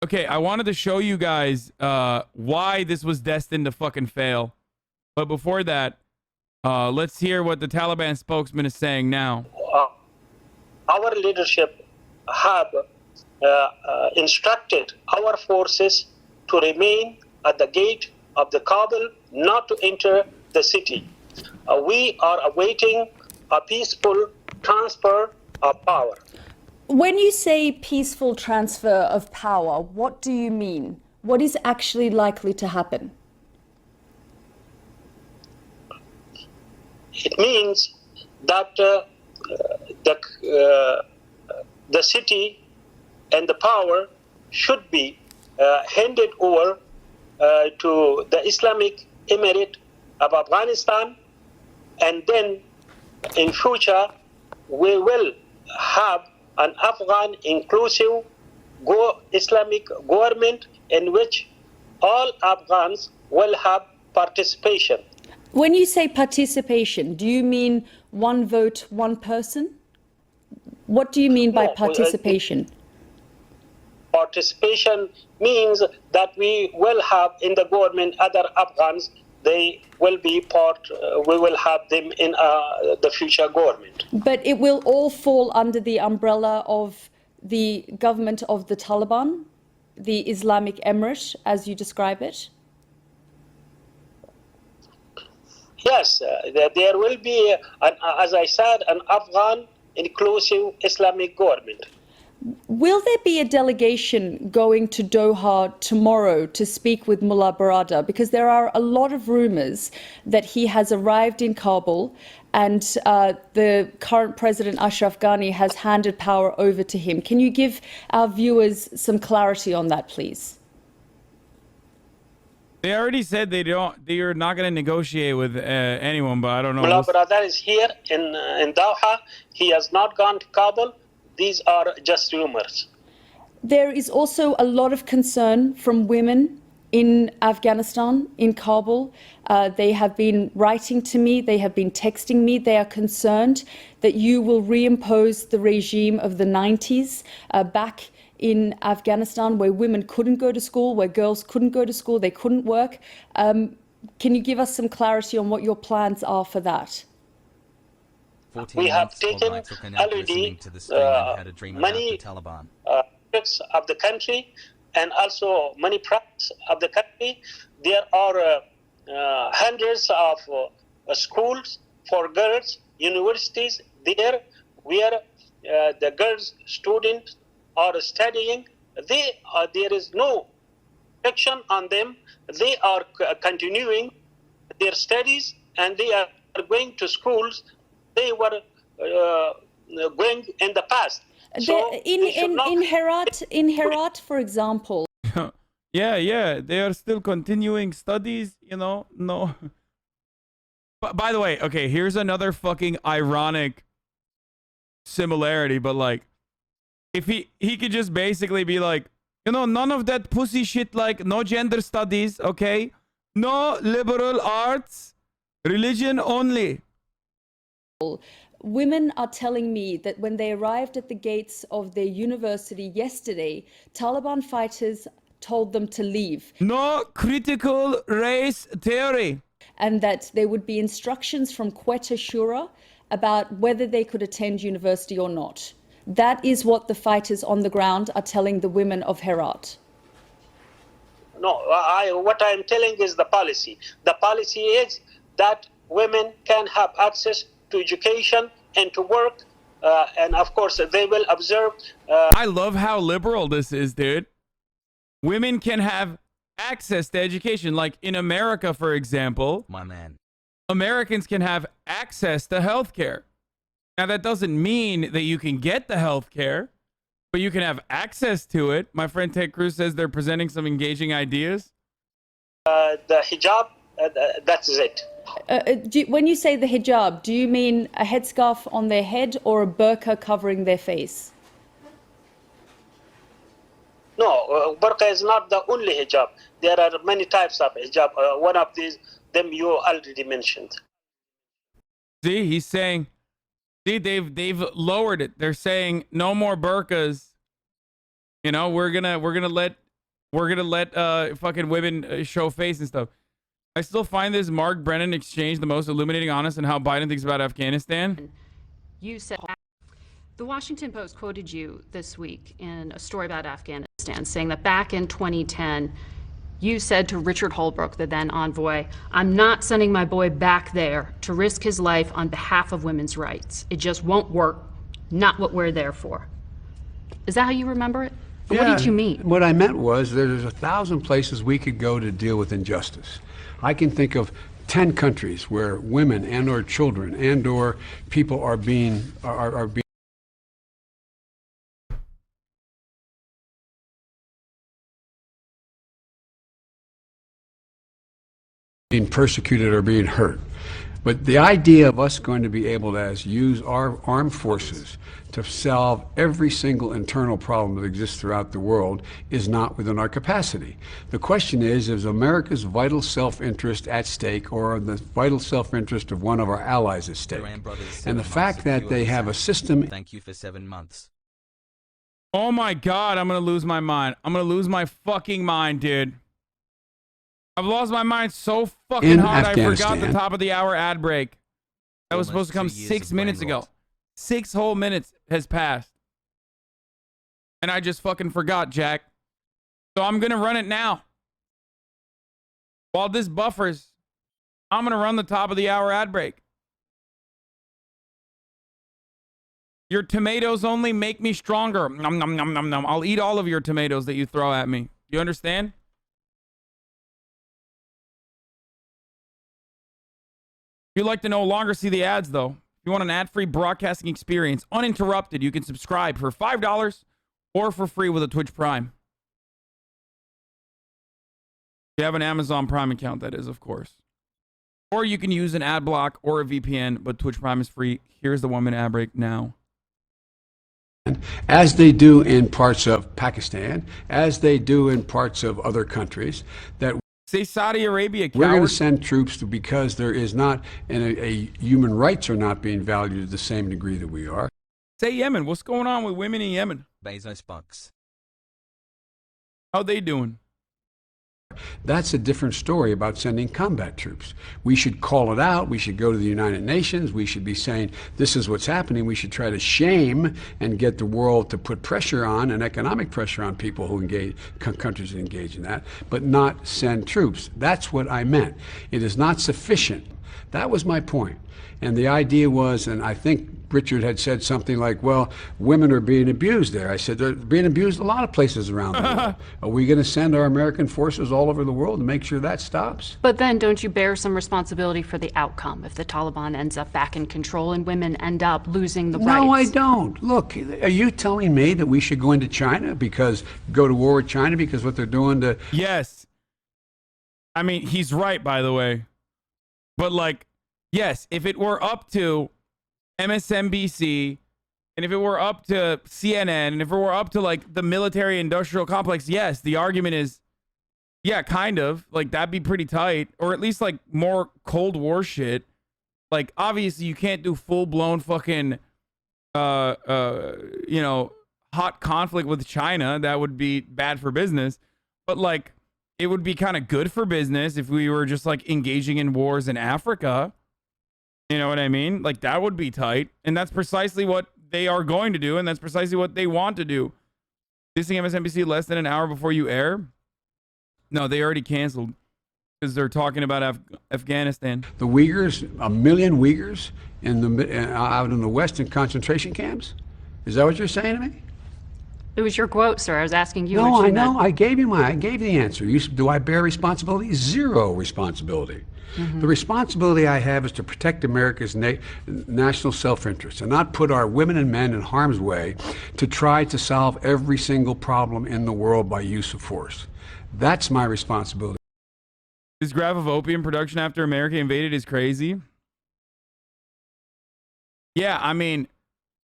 Okay, I wanted to show you guys why this was destined to fucking fail. But before that, let's hear what the Taliban spokesman is saying now. Our leadership have instructed our forces to remain at the gate of the Kabul, not to enter the city. We are awaiting a peaceful transfer of power. When you say peaceful transfer of power, what do you mean? What is actually likely to happen? It means that the city and the power should be handed over to the Islamic Emirate of Afghanistan, and then in future we will have an Afghan inclusive Islamic government in which all Afghans will have participation. When you say participation, do you mean one vote, one person? What do you mean by participation? Participation means that we will have in the government other Afghans. They will be part, we will have them in the future government. But it will all fall under the umbrella of the government of the Taliban, the Islamic Emirate, as you describe it? Yes, there will be, as I said, an Afghan inclusive Islamic government. Will there be a delegation going to Doha tomorrow to speak with Mullah Barada? Because there are a lot of rumors that he has arrived in Kabul and the current president, Ashraf Ghani, has handed power over to him. Can you give our viewers some clarity on that, please? They already said they are not going to negotiate with anyone, but I don't know. Mullah Barada is here in Doha. He has not gone to Kabul. These are just rumors. There is also a lot of concern from women in Afghanistan, in Kabul. They have been writing to me, they have been texting me. They are concerned that you will reimpose the regime of the 90s back in Afghanistan, where women couldn't go to school, where girls couldn't go to school, they couldn't work. Can you give us some clarity on what your plans are for that? We have taken already many aspects of the country and also many parts of the country. There are hundreds of schools for girls, universities there where the girls students are studying. There is no restriction on them. They are continuing their studies and they are going to schools they were going in the past. So in Herat, for example. yeah, they are still continuing studies, you know, no. But by the way, okay, here's another fucking ironic similarity, but like, if he could just basically be like, you know, none of that pussy shit, like no gender studies, okay? No liberal arts, religion only. Women are telling me that when they arrived at the gates of their university yesterday, Taliban fighters told them to leave. No critical race theory. And that there would be instructions from Quetta Shura about whether they could attend university or not. That is what the fighters on the ground are telling the women of Herat. No, what I am telling is the policy. The policy is that women can have access to education and to work, and of course they will observe. I love how liberal this is, dude. Women can have access to education, like in America, for example. My man. Americans can have access to healthcare. Now that doesn't mean that you can get the healthcare, but you can have access to it. My friend Ted Cruz says they're presenting some engaging ideas. The hijab, that's it. When you say the hijab, do you mean a headscarf on their head or a burqa covering their face? No, burqa is not the only hijab. There are many types of hijab. One of them you already mentioned. See, he's saying, see, they've lowered it. They're saying no more burqas. You know, we're gonna let We're gonna let fucking women show face and stuff. I still find this Mark Brennan exchange the most illuminating, honest, and how Biden thinks about Afghanistan. You said the Washington Post quoted you this week in a story about Afghanistan, saying that back in 2010, you said to Richard Holbrooke, the then envoy, "I'm not sending my boy back there to risk his life on behalf of women's rights. It just won't work. Not what we're there for." Is that how you remember it? Or Yeah, what did you mean? What I meant was there's 1,000 places we could go to deal with injustice. I can think of 10 countries where women and or children and or people are being persecuted or being hurt. But the idea of us going to be able to use our armed forces to solve every single internal problem that exists throughout the world is not within our capacity. The question is America's vital self-interest at stake, or the vital self-interest of one of our allies at stake? And the fact that they have a system... Thank you for 7 months. Oh my God, I'm gonna lose my mind. I'm gonna lose my fucking mind, dude. I've lost my mind so fucking hard, I forgot the top of the hour ad break. That was supposed to come 6 minutes ago. 6 whole minutes has passed. And I just fucking forgot, Jack. So I'm gonna run it now. While this buffers, I'm gonna run the top of the hour ad break. Your tomatoes only make me stronger. Nom, nom, nom, nom, nom. I'll eat all of your tomatoes that you throw at me. You understand? If you'd like to no longer see the ads, though, if you want an ad-free broadcasting experience, uninterrupted, you can subscribe for $5 or for free with a Twitch Prime. If you have an Amazon Prime account, that is, of course. Or you can use an ad block or a VPN, but Twitch Prime is free. Here's the 1-minute ad break now. As they do in parts of Pakistan, as they do in parts of other countries, that say Saudi Arabia, coward. We're going to send troops because there is not, and human rights are not being valued to the same degree that we are. Say Yemen. What's going on with women in Yemen? Bezos bucks. How they doing? That's a different story about sending combat troops. We should call it out. We should go to the United Nations. We should be saying, this is what's happening. We should try to shame and get the world to put pressure on, and economic pressure on people who engage, countries that engage in that, but not send troops. That's what I meant. It is not sufficient. That was my point. And the idea was, and I think Richard had said something like, well, women are being abused there. I said, they're being abused a lot of places around the world. Are we going to send our American forces all over the world to make sure that stops? But then don't you bear some responsibility for the outcome if the Taliban ends up back in control and women end up losing the rights? No, I don't. Look, are you telling me that we should go into China go to war with China because what they're doing to... Yes. I mean, he's right, by the way. But like, yes, if it were up to MSNBC, and if it were up to CNN, and if it were up to like the military industrial complex, yes, the argument is, yeah, kind of like that'd be pretty tight, or at least like more Cold War shit. Like, obviously you can't do full blown fucking, hot conflict with China. That would be bad for business. But like, it would be kind of good for business if we were just like engaging in wars in Africa. You know what I mean? Like, that would be tight. And that's precisely what they are going to do. And that's precisely what they want to do. Dissing MSNBC less than an hour before you air? No, they already canceled because they're talking about Afghanistan. The Uyghurs, 1 million Uyghurs out in the West in concentration camps? Is that what you're saying to me? It was your quote, sir. I was asking you. No, I know. I gave the answer. Do I bear responsibility? Zero responsibility. Mm-hmm. The responsibility I have is to protect America's national self-interest and not put our women and men in harm's way to try to solve every single problem in the world by use of force. That's my responsibility. This graph of opium production after America invaded is crazy. Yeah, I mean,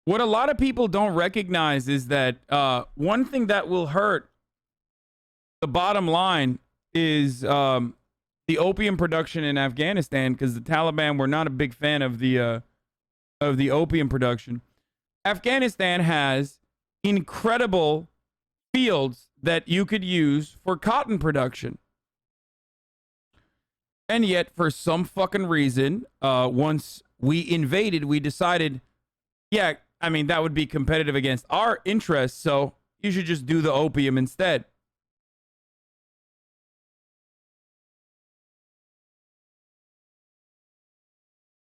what a lot of people don't recognize is that one thing that will hurt the bottom line is the opium production in Afghanistan, because the Taliban were not a big fan of the opium production. Afghanistan has incredible fields that you could use for cotton production. And yet, for some fucking reason, once we invaded, we decided, yeah, I mean, that would be competitive against our interests, so you should just do the opium instead.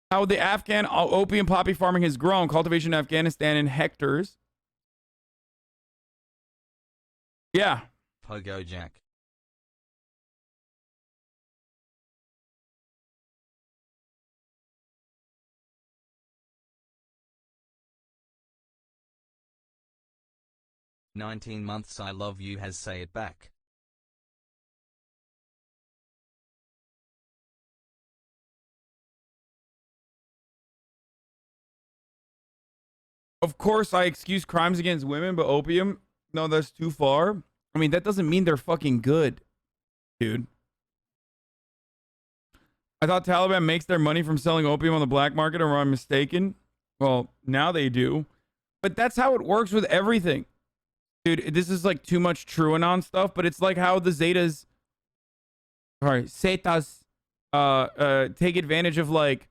How the Afghan opium poppy farming has grown, cultivation in Afghanistan in hectares. Yeah. Pogo Jack. "19 months I love you" has say it back. Of course, I excuse crimes against women, but opium, no, that's too far. I mean, that doesn't mean they're fucking good, dude. I thought Taliban makes their money from selling opium on the black market, or am I mistaken? Well, now they do. But that's how it works with everything. Dude, this is like too much TrueAnon stuff, but it's like how the Zetas, Zetas, take advantage of like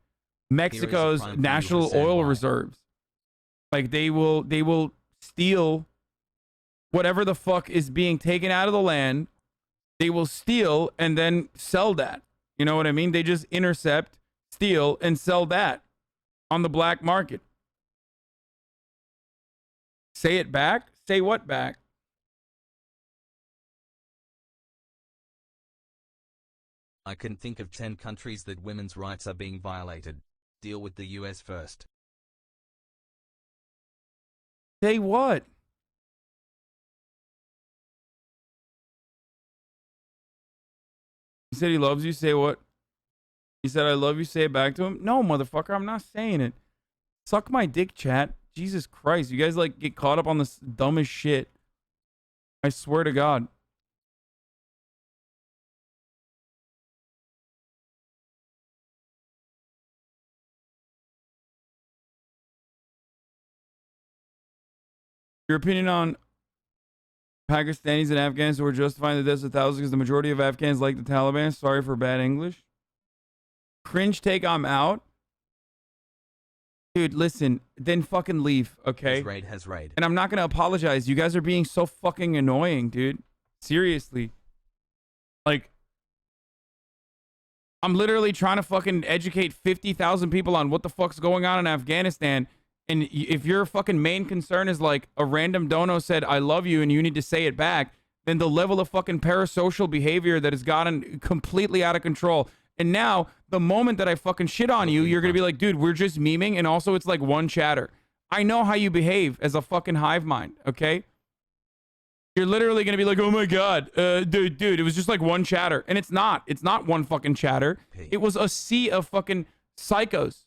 Mexico's national oil reserves. Like they will steal whatever the fuck is being taken out of the land. They will steal and then sell that. You know what I mean? They just intercept, steal, and sell that on the black market. Say it back? Say what back? I can think of 10 countries that women's rights are being violated. Deal with the US first. Say what? He said he loves you. Say what? He said I love you. Say it back to him. No, motherfucker, I'm not saying it. Suck my dick, chat. Jesus Christ, you guys like get caught up on this dumbest shit. I swear to God. Your opinion on Pakistanis and Afghans who are justifying the deaths of thousands because the majority of Afghans like the Taliban? Sorry for bad English. Cringe take, I'm out. Dude, listen, then fucking leave, okay? Has raid. And I'm not going to apologize. You guys are being so fucking annoying, dude. Seriously. Like, I'm literally trying to fucking educate 50,000 people on what the fuck's going on in Afghanistan. And if your fucking main concern is like a random dono said, I love you, and you need to say it back, then the level of fucking parasocial behavior that has gotten completely out of control. And now, the moment that I fucking shit on you, you're going to be like, dude, we're just memeing. And also, it's like one chatter. I know how you behave as a fucking hive mind, okay? You're literally going to be like, oh my God, dude, it was just like one chatter. And it's not. It's not one fucking chatter. It was a sea of fucking psychos.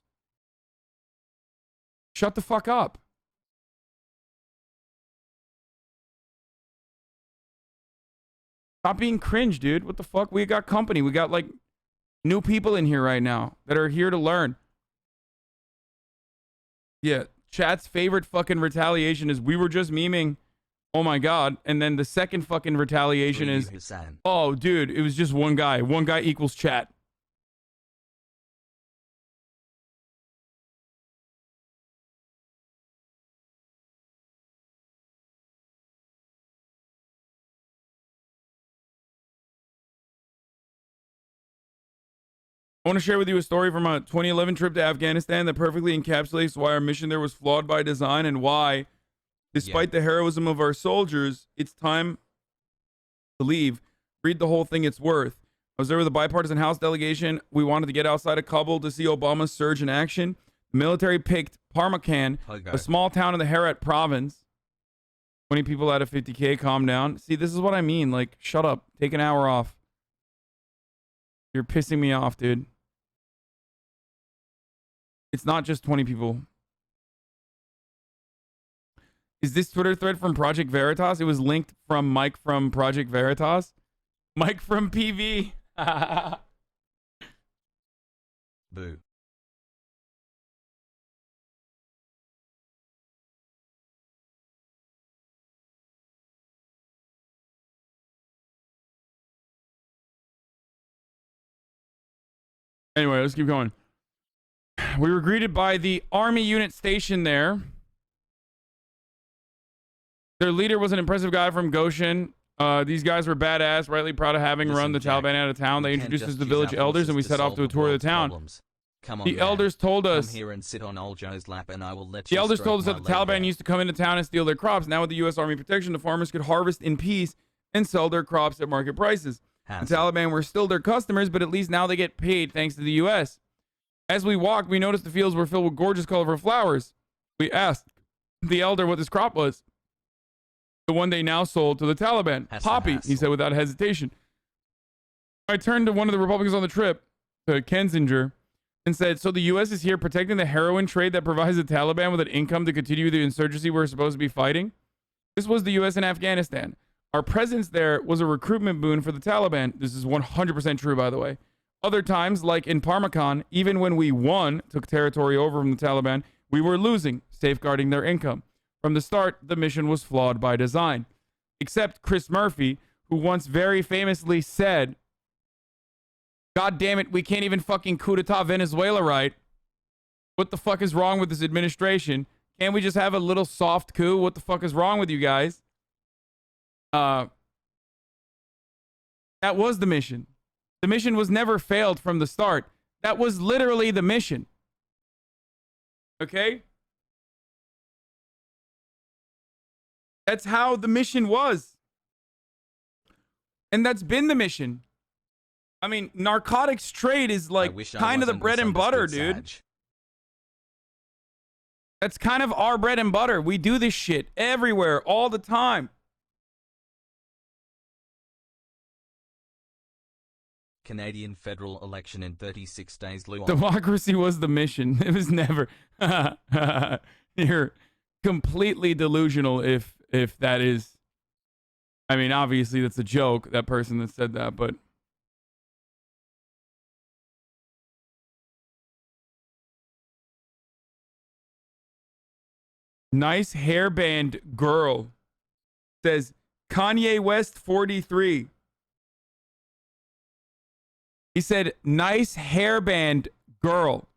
Shut the fuck up. Stop being cringe, dude. What the fuck? We got company. We got like new people in here right now that are here to learn. Yeah, chat's favorite fucking retaliation is we were just memeing. Oh my God. And then the second fucking retaliation is, oh dude, it was just one guy. One guy equals chat. I want to share with you a story from a 2011 trip to Afghanistan that perfectly encapsulates why our mission there was flawed by design and why, despite the heroism of our soldiers, it's time to leave. Read the whole thing, it's worth. I was there with a bipartisan House delegation. We wanted to get outside of Kabul to see Obama's surge in action. The military picked Parmakan, a small town in the Herat province. 20 people out of 50K, calm down. See, this is what I mean. Like, shut up. Take an hour off. You're pissing me off, dude. It's not just 20 people. Is this Twitter thread from Project Veritas? It was linked from Mike from Project Veritas. Mike from PV. Boo. Anyway, let's keep going. We were greeted by the army unit stationed there. Their leader was an impressive guy from Goshen. These guys were badass, rightly proud of having run the Taliban out of town. They introduced us to the village elders, and we set off to a tour of the town. Come on, the elders told us. Come here and sit on old Joe's lap, and I will let the you elders told us stroke that the my leg Taliban there. used to come into town and steal their crops. Now with the U.S. Army protection, the farmers could harvest in peace and sell their crops at market prices. The Taliban were still their customers, but at least now they get paid thanks to the U.S. As we walked, we noticed the fields were filled with gorgeous, colorful flowers. We asked the elder what this crop was. The one they now sold to the Taliban. Poppy, he said without hesitation. I turned to one of the Republicans on the trip, to Kensinger, and said, so the U.S. is here protecting the heroin trade that provides the Taliban with an income to continue the insurgency we're supposed to be fighting? This was the U.S. in Afghanistan. Our presence there was a recruitment boon for the Taliban. This is 100% true, by the way. Other times, like in Parmakan, even when we won, took territory over from the Taliban, we were losing, safeguarding their income. From the start, the mission was flawed by design. Except Chris Murphy, who once very famously said, God damn it, we can't even fucking coup d'etat Venezuela right. What the fuck is wrong with this administration? Can't we just have a little soft coup? What the fuck is wrong with you guys? That was the mission. The mission was never failed from the start. That was literally the mission. Okay? That's how the mission was. And that's been the mission. I mean, narcotics trade is like kind of the bread and butter, dude. That's kind of our bread and butter. We do this shit everywhere, all the time. Canadian federal election in 36 days. Democracy was the mission. It was never. You're completely delusional if that is. I mean, obviously that's a joke, that person that said that, but. Nice hairband girl says Kanye West 43. He said nice hairband girl.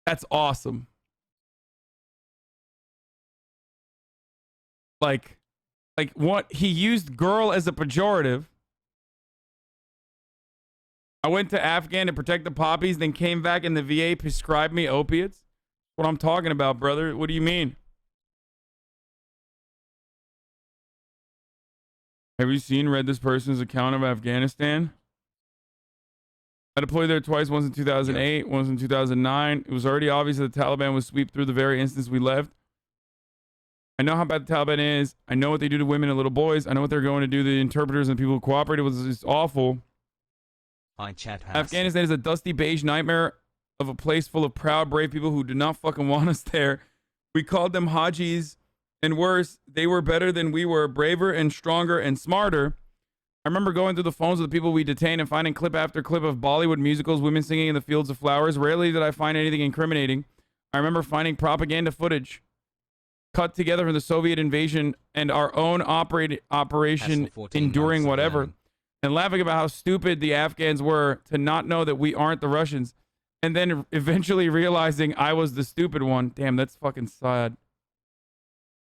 That's awesome. Like what he used girl as a pejorative. I went to Afghan to protect the poppies, then came back and the VA prescribed me opiates. What I'm talking about, brother. What do you mean? Have you read this person's account of Afghanistan? I deployed there twice, once in 2008, once in 2009. It was already obvious that the Taliban would sweep through the very instance we left. I know how bad the Taliban is. I know what they do to women and little boys. I know what they're going to do to the interpreters and people who cooperated with us. It's awful. Afghanistan is a dusty beige nightmare of a place full of proud, brave people who do not fucking want us there. We called them Hajis, and worse, they were better than we were, braver and stronger and smarter. I remember going through the phones of the people we detained and finding clip after clip of Bollywood musicals, women singing in the fields of flowers. Rarely did I find anything incriminating. I remember finding propaganda footage cut together from the Soviet invasion and our own operation enduring whatever. And laughing about how stupid the Afghans were to not know that we aren't the Russians. And then eventually realizing I was the stupid one. Damn, that's fucking sad.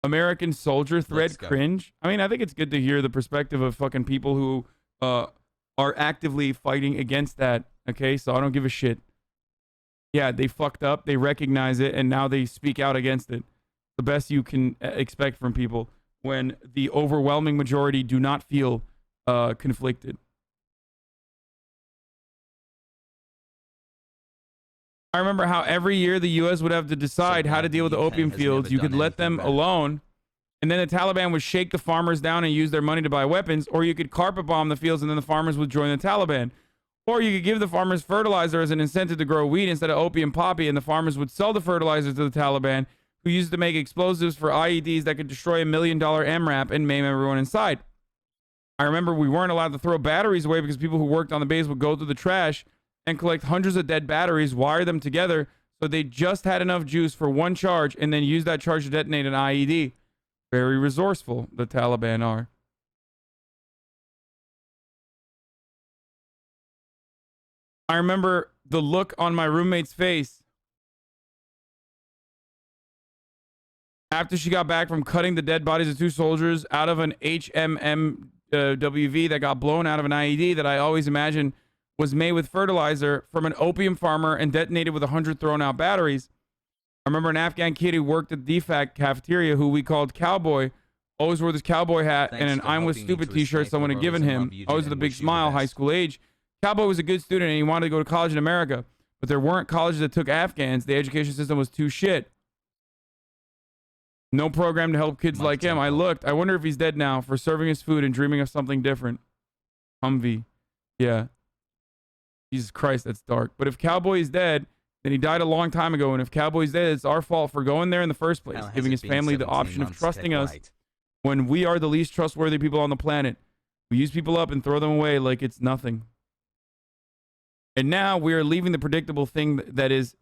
American soldier thread cringe. I mean, I think it's good to hear the perspective of fucking people who are actively fighting against that. Okay, so I don't give a shit. Yeah, they fucked up. They recognize it. And now they speak out against it. The best you can expect from people when the overwhelming majority do not feel conflicted. I remember how every year the U.S. would have to decide how to deal with the opium fields. You could let them alone, and then the Taliban would shake the farmers down and use their money to buy weapons, or you could carpet bomb the fields and then the farmers would join the Taliban. Or you could give the farmers fertilizer as an incentive to grow wheat instead of opium poppy, and the farmers would sell the fertilizer to the Taliban, who used to make explosives for IEDs that could destroy $1 million MRAP and maim everyone inside. I remember we weren't allowed to throw batteries away because people who worked on the base would go through the trash and collect hundreds of dead batteries, wire them together so they just had enough juice for one charge and then use that charge to detonate an IED. Very resourceful, the Taliban are. I remember the look on my roommate's face after she got back from cutting the dead bodies of 2 soldiers out of an HMMWV that got blown out of an IED that I always imagined was made with fertilizer from an opium farmer and detonated with 100 thrown out batteries. I remember an Afghan kid who worked at the DFAC cafeteria who we called Cowboy, always wore this cowboy hat and an I'm with stupid t-shirt someone had given him, always with a big smile, high school age. Cowboy was a good student and he wanted to go to college in America, but there weren't colleges that took Afghans. The education system was too shit. No program to help kids like him. I looked. I wonder if he's dead now for serving his food and dreaming of something different. Humvee. Yeah. Jesus Christ, that's dark. But if Cowboy is dead, then he died a long time ago. And if Cowboy's dead, it's our fault for going there in the first place, giving his family the option of trusting us when we are the least trustworthy people on the planet. We use people up and throw them away like it's nothing. And now we are leaving the predictable thing that is...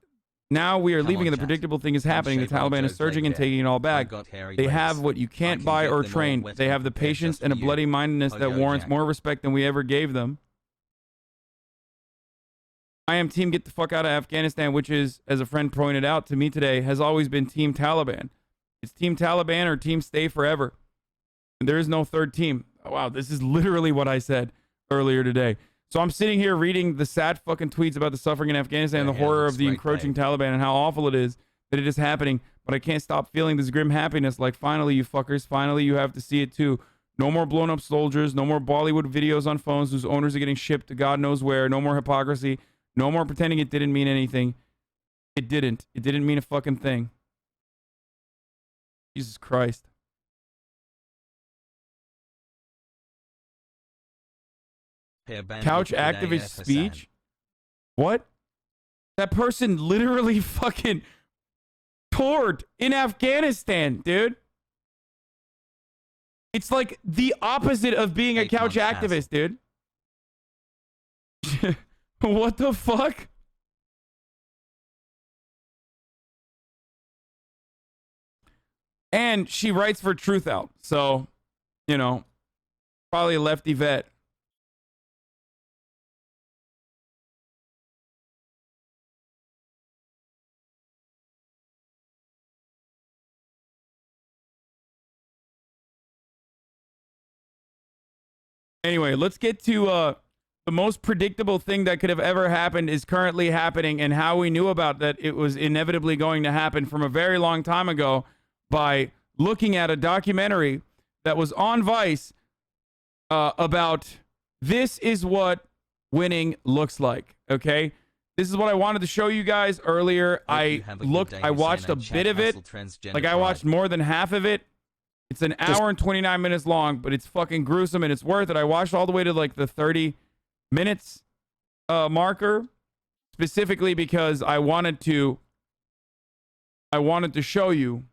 Now we are leaving and the predictable thing is happening. The Taliban is surging and taking it all back. They have what you can't buy or train. They have the patience and a bloody mindedness that warrants more respect than we ever gave them. I am team get the fuck out of Afghanistan, which is, as a friend pointed out to me today, has always been team Taliban. It's team Taliban or team stay forever. And there is no third team. Oh, wow, this is literally what I said earlier today. So I'm sitting here reading the sad fucking tweets about the suffering in Afghanistan and the horror of the encroaching Taliban and how awful it is that it is happening. But I can't stop feeling this grim happiness. Like, finally, you fuckers, finally you have to see it too. No more blown up soldiers. No more Bollywood videos on phones whose owners are getting shipped to God knows where. No more hypocrisy. No more pretending it didn't mean anything. It didn't. It didn't mean a fucking thing. Jesus Christ. Couch activist speech? What? That person literally fucking toured in Afghanistan, dude. It's like the opposite of being a couch activist, dude. What the fuck? And she writes for Truth Out. So, you know, probably a lefty vet. Anyway, let's get to the most predictable thing that could have ever happened is currently happening and how we knew about that it was inevitably going to happen from a very long time ago by looking at a documentary that was on Vice about this is what winning looks like, okay? This is what I wanted to show you guys earlier. I watched a bit of it. Like, I watched more than half of it. It's an hour and 29 minutes long, but it's fucking gruesome and it's worth it. I watched all the way to like the 30 minutes marker, specifically because I wanted to show you